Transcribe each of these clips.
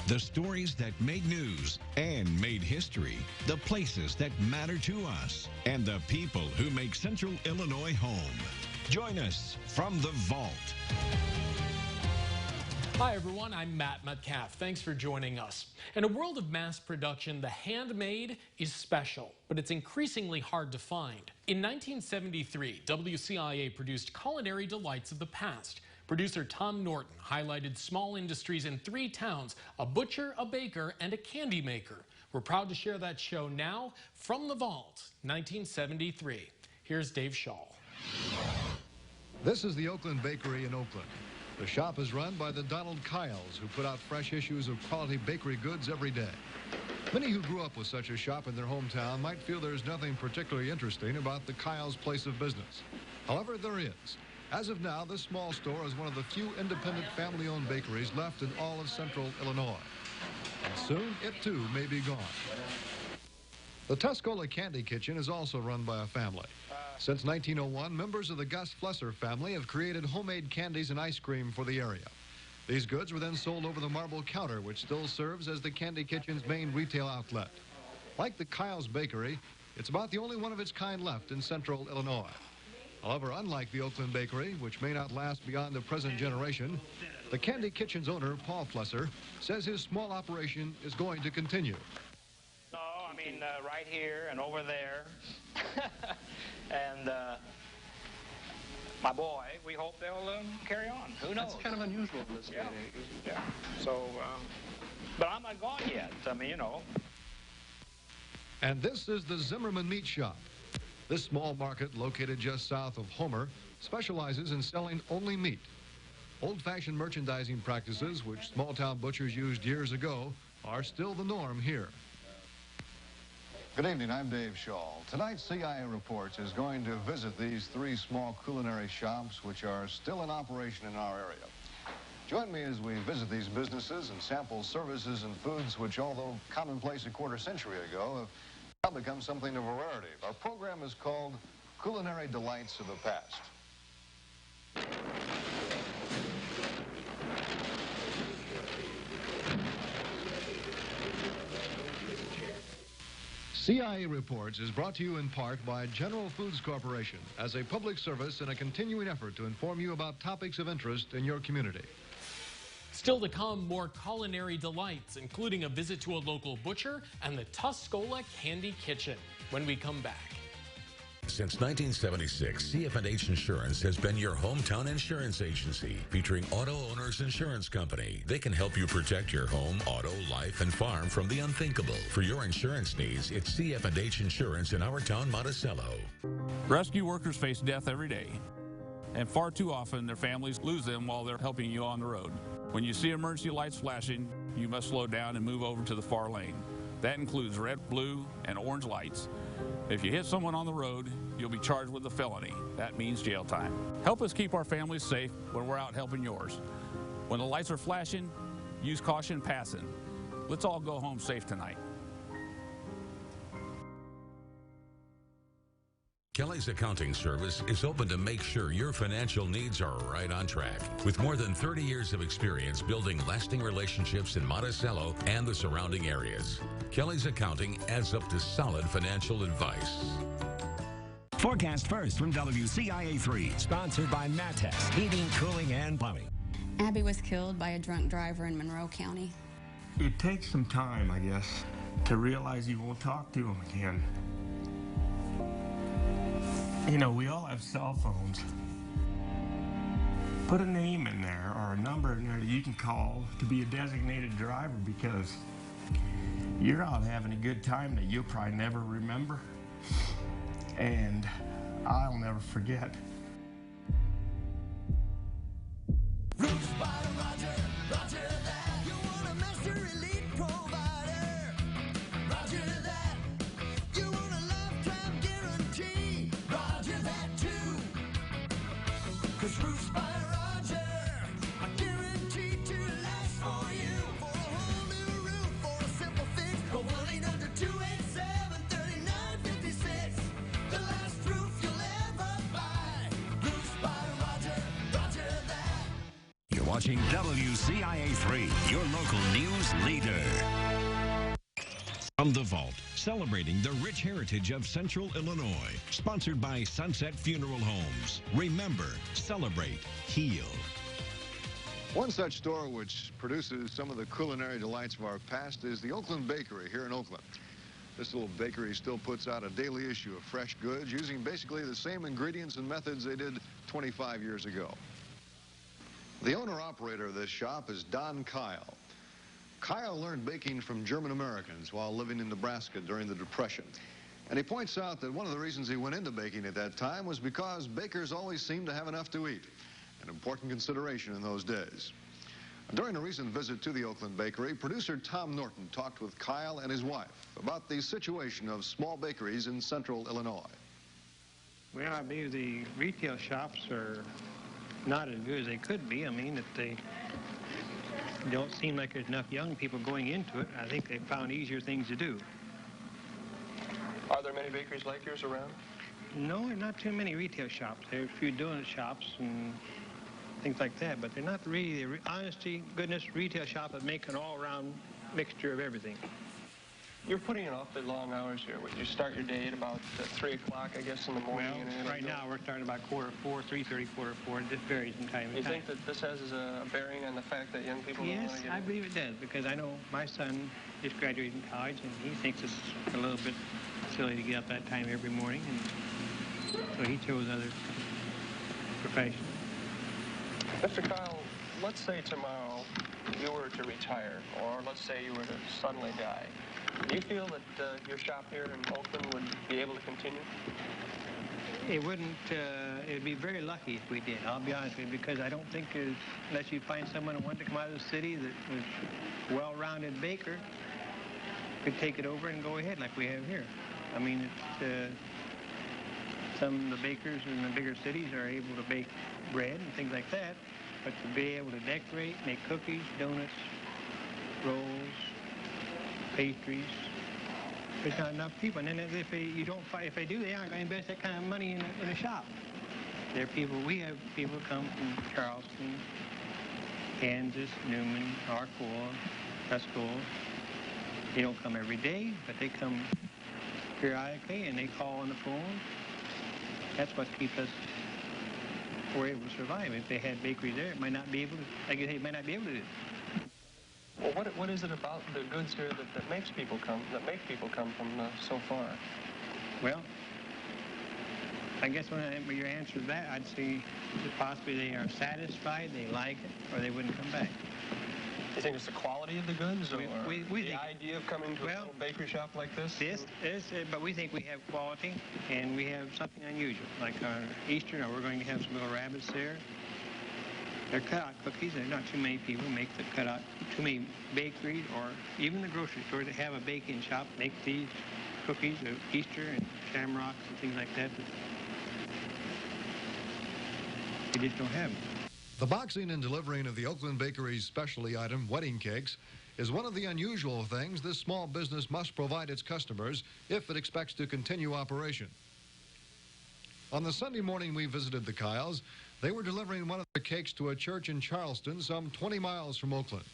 The stories that made news and made history. The places that matter to us. And the people who make Central Illinois home. Join us from the vault. Hi everyone, I'm Matt Metcalf. Thanks for joining us. In a world of mass production, the handmade is special, but it's increasingly hard to find. In 1973, WCIA produced Culinary Delights of the Past. Producer Tom Norton highlighted small industries in 3 towns, a butcher, a baker, and a candy maker. We're proud to share that show now from the vault, 1973. Here's Dave Shaw. This is the Oakland Bakery in Oakland. The shop is run by the Donald Kyles, who put out fresh issues of quality bakery goods every day. Many who grew up with such a shop in their hometown might feel there's nothing particularly interesting about the Kyles place of business. However, there is. As of now, this small store is one of the few independent family-owned bakeries left in all of Central Illinois. And soon, it too may be gone. The Tuscola Candy Kitchen is also run by a family. Since 1901, members of the Gus Flesser family have created homemade candies and ice cream for the area. These goods were then sold over the marble counter, which still serves as the Candy Kitchen's main retail outlet. Like the Kyles Bakery, it's about the only one of its kind left in Central Illinois. However, unlike the Oakland Bakery, which may not last beyond the present generation, the Candy Kitchen's owner, Paul Flesser, says his small operation is going to continue. No, I mean, right here and over there. And my boy, we hope they'll carry on. Who knows? That's kind of unusual in this day and age. Yeah. So, but I'm not gone yet. I mean, you know. And this is the Zimmerman Meat Shop. This small market, located just south of Homer, specializes in selling only meat. Old-fashioned merchandising practices, which small-town butchers used years ago, are still the norm here. Good evening, I'm Dave Shaw. Tonight, CIA Reports is going to visit these 3 small culinary shops which are still in operation in our area. Join me as we visit these businesses and sample services and foods which, although commonplace a quarter century ago, have now become something of a rarity. Our program is called Culinary Delights of the Past. CIA Reports is brought to you in part by General Foods Corporation as a public service and a continuing effort to inform you about topics of interest in your community. Still to come, more culinary delights, including a visit to a local butcher and the Tuscola Candy Kitchen when we come back. Since 1976, CF&H Insurance has been your hometown insurance agency, featuring Auto Owners Insurance Company. They can help you protect your home, auto, life, and farm from the unthinkable. For your insurance needs, it's CF&H Insurance in our town, Monticello. Rescue workers face death every day, and far too often their families lose them while they're helping you on the road. When you see emergency lights flashing, you must slow down and move over to the far lane. That includes red, blue, and orange lights. If you hit someone on the road, you'll be charged with a felony. That means jail time. Help us keep our families safe when we're out helping yours. When the lights are flashing, use caution passing. Let's all go home safe tonight. Kelly's Accounting Service is open to make sure your financial needs are right on track. With more than 30 years of experience building lasting relationships in Monticello and the surrounding areas, Kelly's Accounting adds up to solid financial advice. Forecast first from WCIA-3, sponsored by Matex Heating, Cooling, and Plumbing. Abby was killed by a drunk driver in Monroe County. It takes some time, I guess, to realize you won't talk to him again. You know, we all have cell phones. Put a name in there or a number in there that you can call to be a designated driver, because you're out having a good time that you'll probably never remember. And I'll never forget. watching WCIA-3, your local news leader. From the Vault, celebrating the rich heritage of Central Illinois. Sponsored by Sunset Funeral Homes. Remember, celebrate, heal. One such store which produces some of the culinary delights of our past is the Oakland Bakery here in Oakland. This little bakery still puts out a daily issue of fresh goods using basically the same ingredients and methods they did 25 years ago. The owner-operator of this shop is Don Kyle. Kyle learned baking from German Americans while living in Nebraska during the Depression. And he points out that one of the reasons he went into baking at that time was because bakers always seemed to have enough to eat, an important consideration in those days. During a recent visit to the Oakland Bakery, producer Tom Norton talked with Kyle and his wife about the situation of small bakeries in Central Illinois. Well, I believe the retail shops are not as good as they could be. I mean, that they don't seem like there's enough young people going into it. I think they found easier things to do. Are there many bakeries like yours around? No, not too many retail shops. There's a few donut shops and things like that, but they're not really the honest-to goodness retail shop that make an all-around mixture of everything. You're putting in awfully long hours here. Would you start your day at about 3 o'clock, I guess, in the morning? Well, right now we're starting about 4:45, 3:30, 4:45. It just varies from time to time. You think that this has a bearing on the fact that young people don't want to get in? Yes, I believe it does, because I know my son just graduated from college, and he thinks it's a little bit silly to get up that time every morning, and so he chose other professions. Mr. Kyle, let's say tomorrow you were to retire, or let's say you were to suddenly die. Do you feel that your shop here in Oakland would be able to continue? It wouldn't, it'd be very lucky if we did, I'll be honest with you, because I don't think unless you find someone who wanted to come out of the city that was a well-rounded baker, could take it over and go ahead like we have here. I mean, it's, some of the bakers in the bigger cities are able to bake bread and things like that, but to be able to decorate, make cookies, donuts, rolls, pastries, there's not enough people. And then if they do, they aren't going to invest that kind of money in a shop. We have people come from Charleston, Kansas, Newman, Arcola, Tuscola. They don't come every day, but they come periodically, and they call on the phone. That's what keeps us, we're able to survive. If they had bakeries there, it might not be able to, like you say, it might not be able to do. Well, what is it about the goods here that makes people come, from so far? Well, I guess when your answer to that, I'd say that possibly they are satisfied, they like it, or they wouldn't come back. You think it's the quality of the goods, or we the idea of coming to a little bakery shop like this? But we think we have quality, and we have something unusual. Like our Easter, we're going to have some little rabbits there. They're cut-out cookies. There's not too many people make the cut-out. Too many bakeries, or even the grocery stores that have a baking shop, make these cookies of Easter and shamrocks and things like that. We just don't have them. The boxing and delivering of the Oakland Bakery's specialty item, wedding cakes, is one of the unusual things this small business must provide its customers if it expects to continue operation. On the Sunday morning we visited the Kyles, they were delivering one of the cakes to a church in Charleston, some 20 miles from Oakland.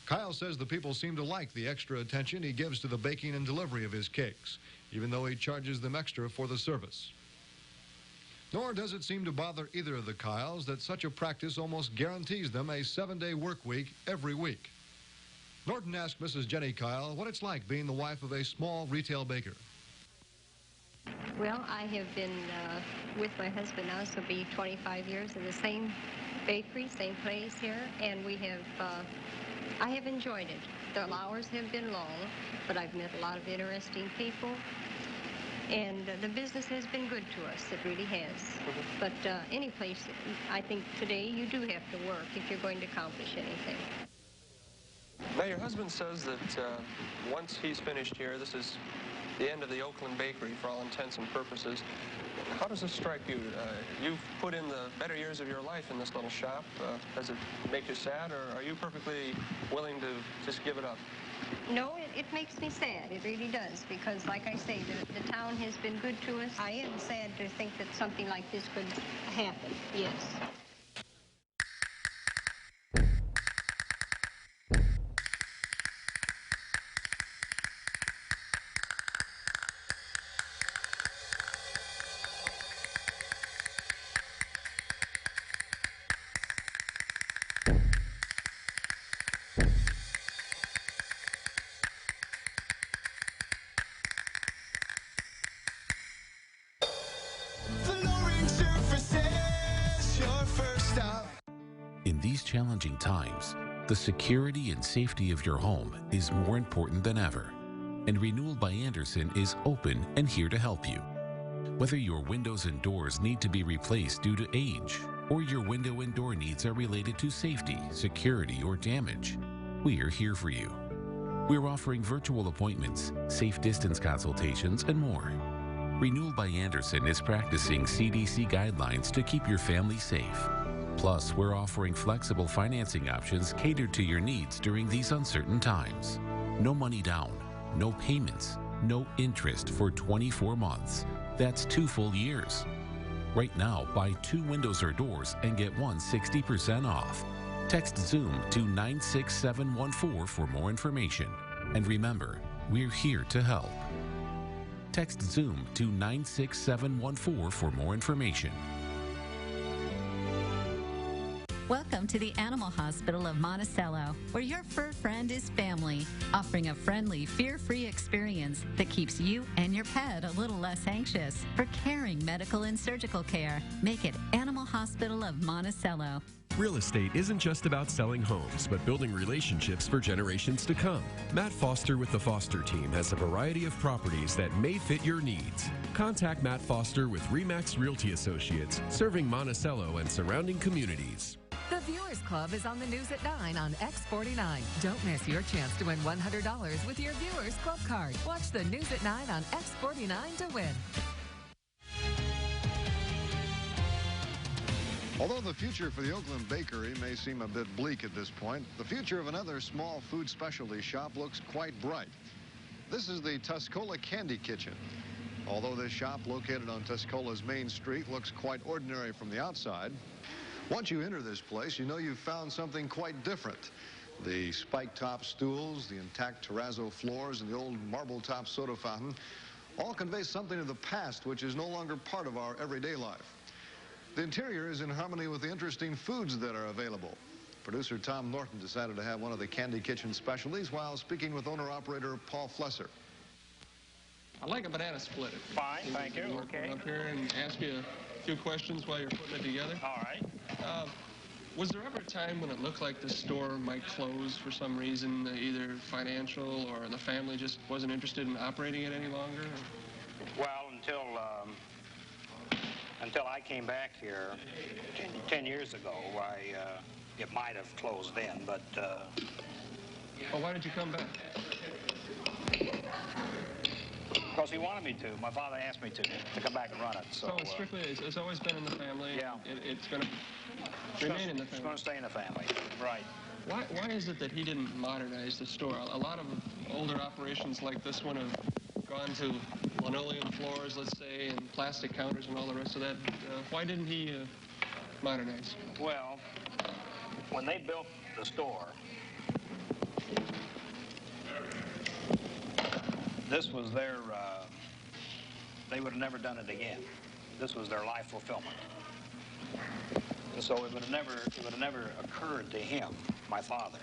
Kyle says the people seem to like the extra attention he gives to the baking and delivery of his cakes, even though he charges them extra for the service. Nor does it seem to bother either of the Kyles that such a practice almost guarantees them a 7-day work week every week. Norton asked Mrs. Jenny Kyle what it's like being the wife of a small retail baker. Well, I have been with my husband now, so it'll be 25 years in the same bakery, same place here, and I have enjoyed it. The hours have been long, but I've met a lot of interesting people. And the business has been good to us. It really has. But any place, I think today you do have to work if you're going to accomplish anything. Now, your husband says that once he's finished here, this is the end of the Oakland Bakery for all intents and purposes. How does this strike you? You've put in the better years of your life in this little shop. Does it make you sad, or are you perfectly willing to just give it up? No, it makes me sad. It really does, because like I say, the town has been good to us. I am sad to think that something like this could happen, yes. challenging times, the security and safety of your home is more important than ever. And Renewal by Andersen is open and here to help you. Whether your windows and doors need to be replaced due to age, or your window and door needs are related to safety, security, or damage, we are here for you. We're offering virtual appointments, safe distance consultations, and more. Renewal by Andersen is practicing CDC guidelines to keep your family safe. Plus, we're offering flexible financing options catered to your needs during these uncertain times. No money down, no payments, no interest for 24 months. That's 2 full years. Right now, buy 2 windows or doors and get one 60% off. Text ZOOM to 96714 for more information. And remember, we're here to help. Text ZOOM to 96714 for more information. Welcome to the Animal Hospital of Monticello, where your fur friend is family, offering a friendly, fear-free experience that keeps you and your pet a little less anxious. For caring medical and surgical care, make it Animal Hospital of Monticello. Real estate isn't just about selling homes, but building relationships for generations to come. Matt Foster with the Foster team has a variety of properties that may fit your needs. Contact Matt Foster with RE/MAX Realty Associates, serving Monticello and surrounding communities. The Viewers Club is on the news at 9 on X49. Don't miss your chance to win $100 with your Viewers Club card. Watch the news at 9 on X49 to win. Although the future for the Oakland Bakery may seem a bit bleak at this point, the future of another small food specialty shop looks quite bright. This is the Tuscola Candy Kitchen. Although this shop, located on Tuscola's main street, looks quite ordinary from the outside, once you enter this place, you know you've found something quite different. The spike-top stools, the intact terrazzo floors, and the old marble-top soda fountain all convey something of the past which is no longer part of our everyday life. The interior is in harmony with the interesting foods that are available. Producer Tom Norton decided to have one of the Candy Kitchen specialties while speaking with owner-operator Paul Flesser. I'd like a banana split. Fine, thank you. Okay. Up here and ask you a few questions while you're putting it together. All right. Was there ever a time when it looked like the store might close for some reason, either financial or the family just wasn't interested in operating it any longer? Well, until I came back here 10 years ago, it might have closed then, but... Well, why did you come back? Because he wanted me to. My father asked me to come back and run it. So it's strictly, it's always been in the family. Yeah. It's going to remain in the family. It's going to stay in the family. Right. Why is it that he didn't modernize the store? A lot of older operations like this one have gone to linoleum floors, let's say, and plastic counters and all the rest of that. Why didn't he modernize? Well, when they built the store, this was their, they would have never done it again. This was their life fulfillment. And so it would have never occurred to him, my father,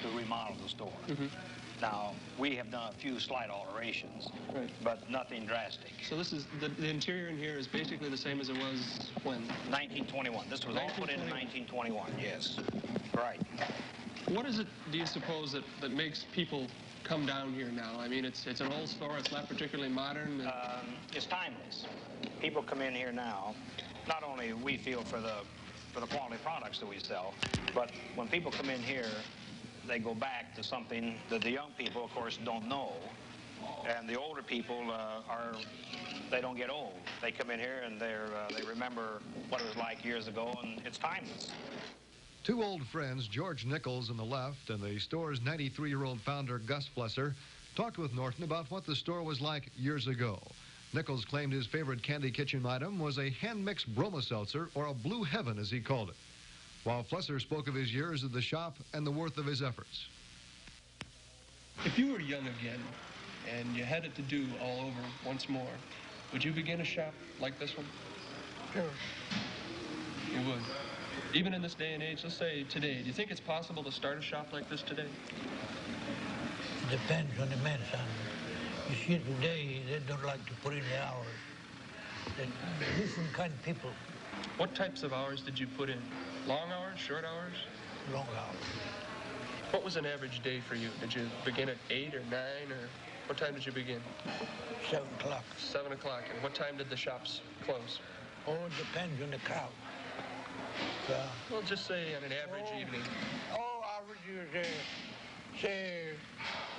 to remodel the store. Mm-hmm. Now, we have done a few slight alterations, right, but nothing drastic. So this is, the interior in here is basically the same as it was when? 1921. This was all put in 1921, yes. Right. What is it, do you suppose, that makes people come down here now? I mean, it's an old store, it's not particularly modern. It's timeless. People come in here now, not only we feel for the quality products that we sell, but when people come in here, they go back to something that the young people, of course, don't know. And the older people they don't get old. They come in here and they remember what it was like years ago, and it's timeless. Two old friends, George Nichols on the left and the store's 93-year-old founder, Gus Flesser, talked with Norton about what the store was like years ago. Nichols claimed his favorite Candy Kitchen item was a hand-mixed Broma-Seltzer, or a Blue Heaven, as he called it, while Flesser spoke of his years at the shop and the worth of his efforts. If you were young again and you had it to do all over once more, would you begin a shop like this one? Sure. You would? Even in this day and age, let's say today, do you think it's possible to start a shop like this today? It depends on the man, son. You see, today, they don't like to put in the hours. They're different kind of people. What types of hours did you put in? Long hours, short hours? long hours. What was an average day for you? Did you begin at 8 or 9, or what time did you begin? 7 o'clock. 7 o'clock. And what time did the shops close? Oh, it depends on the crowd. Well, just say on an average evening. Oh, average is, say,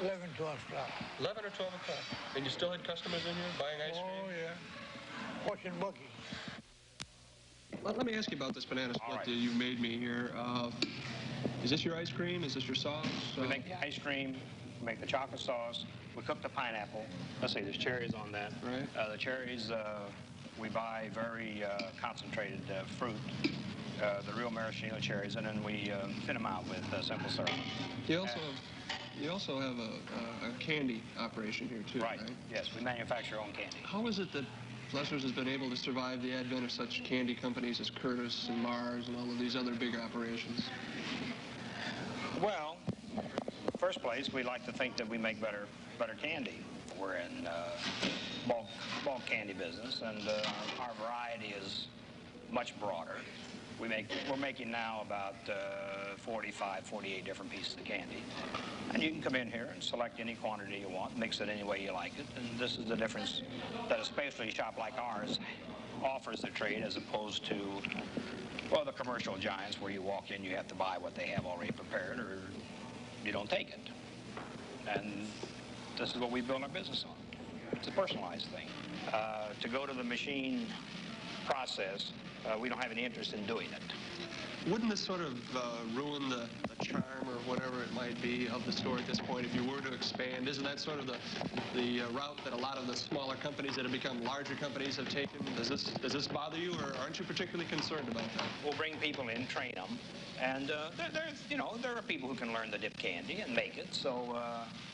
11, 12 o'clock. 11 or 12 o'clock. And you still had customers in here buying ice cream? Oh, yeah. Pushing buggies. Well, let me ask you about this banana split that you made me here. Is this your ice cream? Is this your sauce? We make the ice cream, we make the chocolate sauce, we cook the pineapple. Let's see, there's cherries on that. Right. The cherries, we buy very concentrated fruit, the real maraschino cherries, and then we thin them out with simple syrup. You also have a candy operation here, too, right? Yes, we manufacture our own candy. How is it that Flesser's has been able to survive the advent of such candy companies as Curtis and Mars and all of these other big operations? Well, first place, we like to think that we make better candy. We're in bulk candy business, and our variety is much broader. We're making now about 45, 48 different pieces of candy. And you can come in here and select any quantity you want, mix it any way you like it. And this is the difference that a specialty shop like ours offers the trade as opposed to, well, the commercial giants where you walk in, you have to buy what they have already prepared or you don't take it. And this is what we build our business on. It's a personalized thing. To go to the machine process, we don't have any interest in doing it. Wouldn't this sort of ruin the charm or whatever it might be of the store at this point if you were to expand? Isn't that sort of the route that a lot of the smaller companies that have become larger companies have taken? Does this bother you, or aren't you particularly concerned about that? We'll bring people in, train them, and there are people who can learn to dip candy and make it, so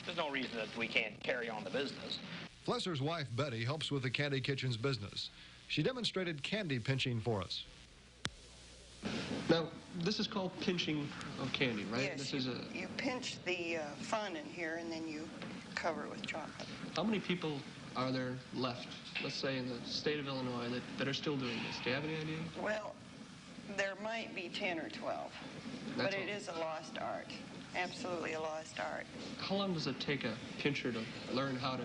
there's no reason that we can't carry on the business. Flesser's wife, Betty, helps with the Candy Kitchen's business. She demonstrated candy pinching for us. Now, this is called pinching of candy, right? Yes, you pinch the fun in here, and then you cover it with chocolate. How many people are there left, let's say in the state of Illinois, that are still doing this? Do you have any idea? Well, there might be 10 or 12, but it is a lost art. Absolutely a lost art. How long does it take a pincher to learn how to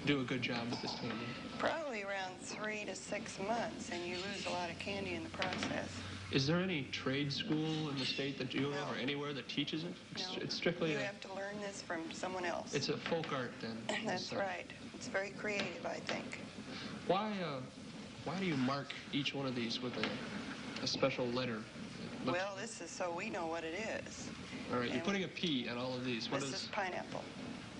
do a good job with this candy? Probably around 3 to 6 months, and you lose a lot of candy in the process. Is there any trade school in the state that you know or anywhere that teaches it? No. It's strictly you have to learn this from someone else. It's a folk art, then. That's right. It's very creative, I think. Why do you mark each one of these with a special letter? Well, this is so we know what it is. All right, you're putting a P on all of these. This is pineapple.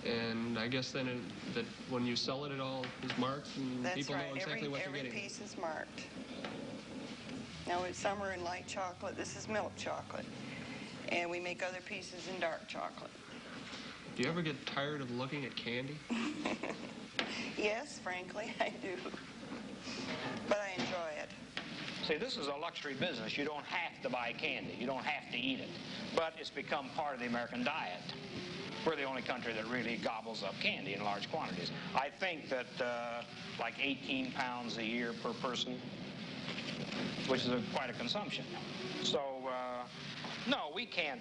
And I guess then that when you sell it, it all is marked and people know exactly what they're getting. Every piece is marked. Now, some are in light chocolate. This is milk chocolate. And we make other pieces in dark chocolate. Do you ever get tired of looking at candy? Yes, frankly, I do. But I enjoy it. See, this is a luxury business. You don't have to buy candy. You don't have to eat it. But it's become part of the American diet. We're the only country that really gobbles up candy in large quantities. I think that like 18 pounds a year per person, which is quite a consumption. So, no, we can't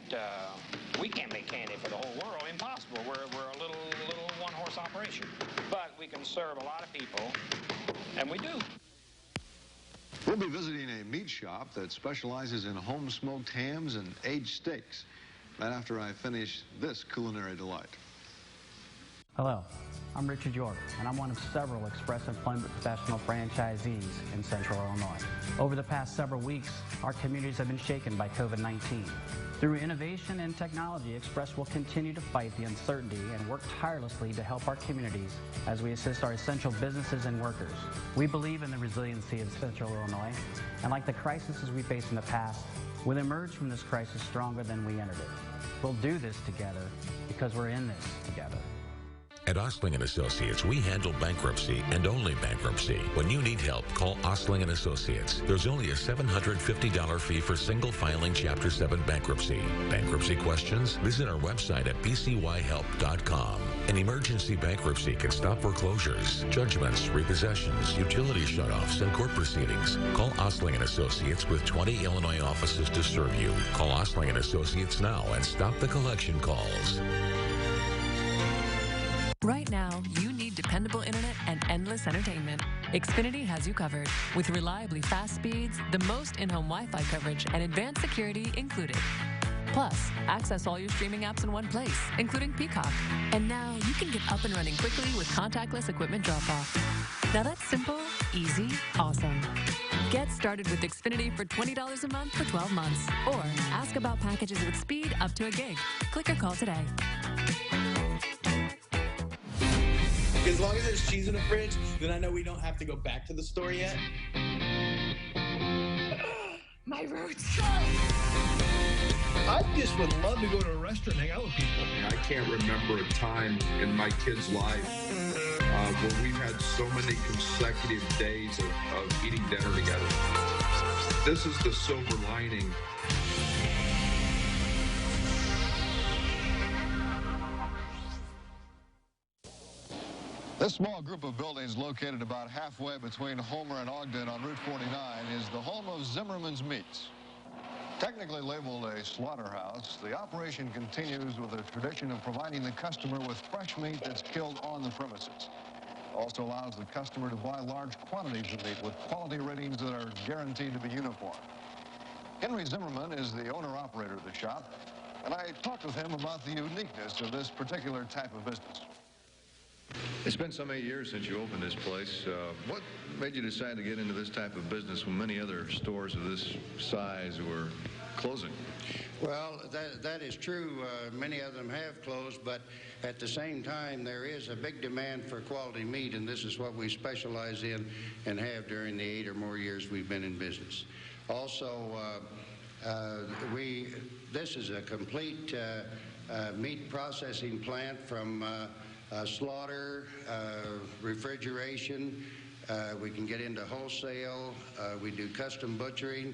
make candy for the whole world. Impossible. We're a little one-horse operation. But we can serve a lot of people, and we do. We'll be visiting a meat shop that specializes in home-smoked hams and aged steaks. Right after I finish this culinary delight. Hello, I'm Richard York, and I'm one of several Express Employment Professional franchisees in Central Illinois. Over the past several weeks, our communities have been shaken by COVID-19. Through innovation and technology, Express will continue to fight the uncertainty and work tirelessly to help our communities as we assist our essential businesses and workers. We believe in the resiliency of Central Illinois, and like the crises we faced in the past, we'll emerge from this crisis stronger than we entered it. We'll do this together because we're in this together. At Ostling & Associates, we handle bankruptcy and only bankruptcy. When you need help, call Ostling & Associates. There's only a $750 fee for single filing Chapter 7 bankruptcy. Bankruptcy questions? Visit our website at bcyhelp.com. An emergency bankruptcy can stop foreclosures, judgments, repossessions, utility shutoffs, and court proceedings. Call Ostling & Associates with 20 Illinois offices to serve you. Call Ostling & Associates now and stop the collection calls. Right now, you need dependable internet and endless entertainment. Xfinity has you covered with reliably fast speeds, the most in-home Wi-Fi coverage, and advanced security included. Plus, access all your streaming apps in one place, including Peacock. And now you can get up and running quickly with contactless equipment drop-off. Now that's simple, easy, awesome. Get started with Xfinity for $20 a month for 12 months. Or ask about packages with speed up to a gig. Click or call today. As long as there's cheese in the fridge, then I know we don't have to go back to the store yet. My roots. I just would love to go to a restaurant and hang out with people. I can't remember a time in my kid's life where we've had so many consecutive days of eating dinner together. This is the silver lining. This small group of buildings located about halfway between Homer and Ogden on Route 49 is the home of Zimmerman's Meats. Technically labeled a slaughterhouse, the operation continues with a tradition of providing the customer with fresh meat that's killed on the premises. Also allows the customer to buy large quantities of meat with quality ratings that are guaranteed to be uniform. Henry Zimmerman is the owner-operator of the shop, and I talked with him about the uniqueness of this particular type of business. It's been some 8 years since you opened this place. What made you decide to get into this type of business when many other stores of this size were closing? Well, that is true. Many of them have closed, but at the same time, there is a big demand for quality meat, and this is what we specialize in and have during the 8 or more years we've been in business. Also, this is a complete meat processing plant from slaughter, refrigeration. We can get into wholesale. We do custom butchering.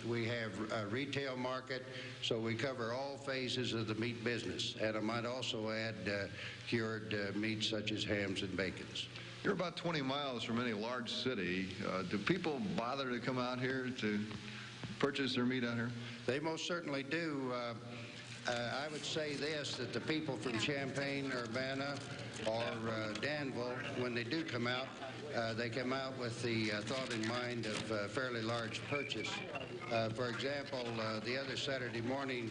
We have a retail market, so we cover all phases of the meat business. And I might also add cured meats such as hams and bacons. You're about 20 miles from any large city. Do people bother to come out here to purchase their meat out here? They most certainly do. I would say this, that the people from Champaign, Urbana, or Danville, when they do come out, they come out with the thought in mind of a fairly large purchase. For example, the other Saturday morning,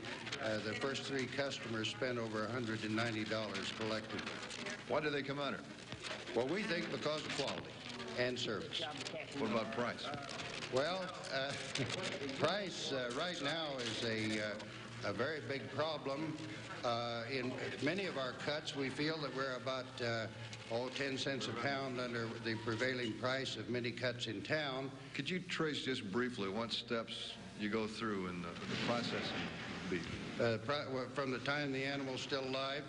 the first 3 customers spent over $190 collectively. Why do they come out here? Well, we think because of quality and service. What about price? Well, price right now is a very big problem. In many of our cuts, we feel that we're about 10 cents a pound under the prevailing price of many cuts in town. Could you trace just briefly what steps you go through in the processing of beef? From the time the animal's still alive,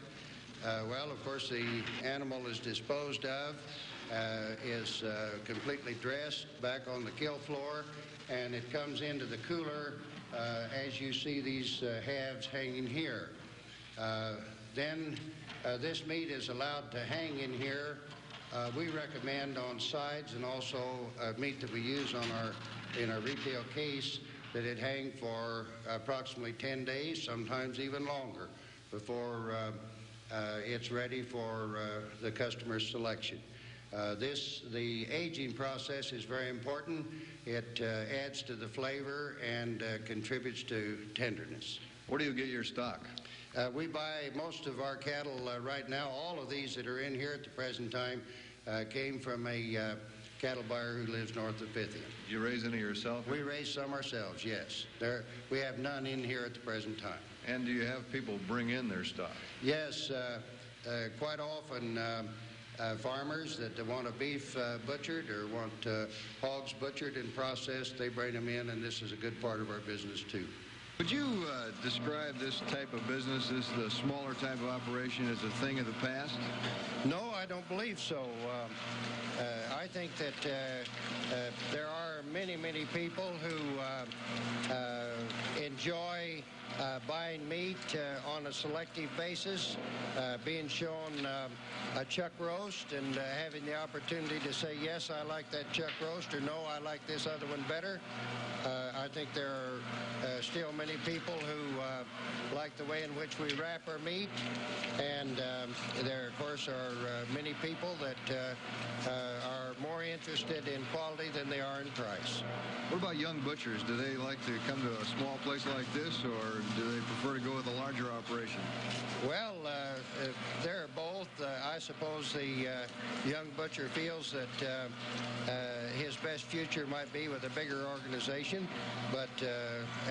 well, of course, the animal is disposed of, is completely dressed back on the kill floor, and it comes into the cooler as you see these halves hanging here. Then this meat is allowed to hang in here. We recommend on sides and also meat that we use in our retail case that it hang for approximately 10 days, sometimes even longer, before it's ready for the customer's selection. The aging process is very important. It adds to the flavor and contributes to tenderness. Where do you get your stock? We buy most of our cattle right now. All of these that are in here at the present time came from a cattle buyer who lives north of Pythian. Do you raise any yourself? We raise some ourselves, yes. We have none in here at the present time. And do you have people bring in their stock? Yes, quite often farmers that want a beef butchered or want hogs butchered and processed, they bring them in, and this is a good part of our business too. Would you describe this type of business, the smaller type of operation, as a thing of the past? No, I don't believe so. I think that there are many, many people who enjoy buying meat on a selective basis, being shown a chuck roast and having the opportunity to say, yes, I like that chuck roast, or no, I like this other one better. I think there are still many people who like the way in which we wrap our meat, and there, of course, are many people that are more interested in quality than they are in price. What about young butchers? Do they like to come to a small place like this, or do they prefer to go with a larger operation? Well, they're both. I suppose the young butcher feels that his best future might be with a bigger organization, but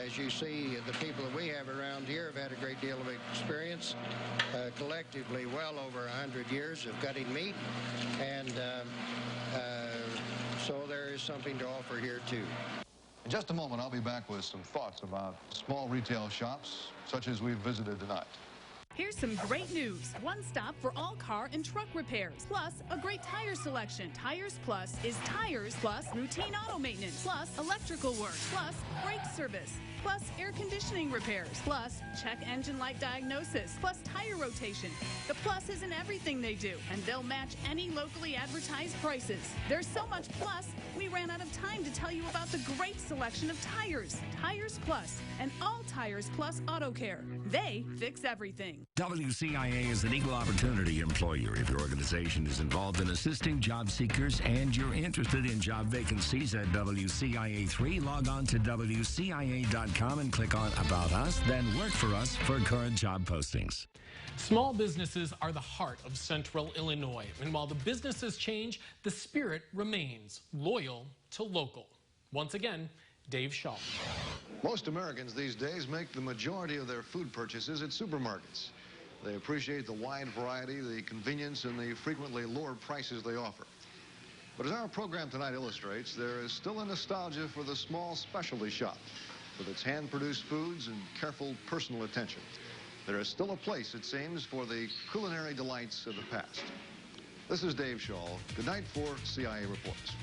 as you see, the people that we have around here have had a great deal of experience, collectively well over 100 years of cutting meat, and so there is something to offer here too. In just a moment, I'll be back with some thoughts about small retail shops, such as we've visited tonight. Here's some great news. One stop for all car and truck repairs, plus a great tire selection. Tires Plus is tires plus routine auto maintenance, plus electrical work, plus brake service, plus air conditioning repairs, plus check engine light diagnosis, plus tire rotation. The Plus is in everything they do, and they'll match any locally advertised prices. There's so much Plus, we ran out of time to tell you about the great selection of tires. Tires Plus and all Tires Plus Auto Care. They fix everything. WCIA is an equal opportunity employer. If your organization is involved in assisting job seekers and you're interested in job vacancies at WCIA-3, log on to WCIA.com and click on About Us, then work for us for current job postings. Small businesses are the heart of Central Illinois, and while the businesses change, the spirit remains loyal to local. Once again, Dave Shaw. Most Americans these days make the majority of their food purchases at supermarkets. They appreciate the wide variety, the convenience, and the frequently lower prices they offer. But as our program tonight illustrates, there is still a nostalgia for the small specialty shop with its hand-produced foods and careful personal attention. There is still a place, it seems, for the culinary delights of the past. This is Dave Shaw. Good night for CIA Reports.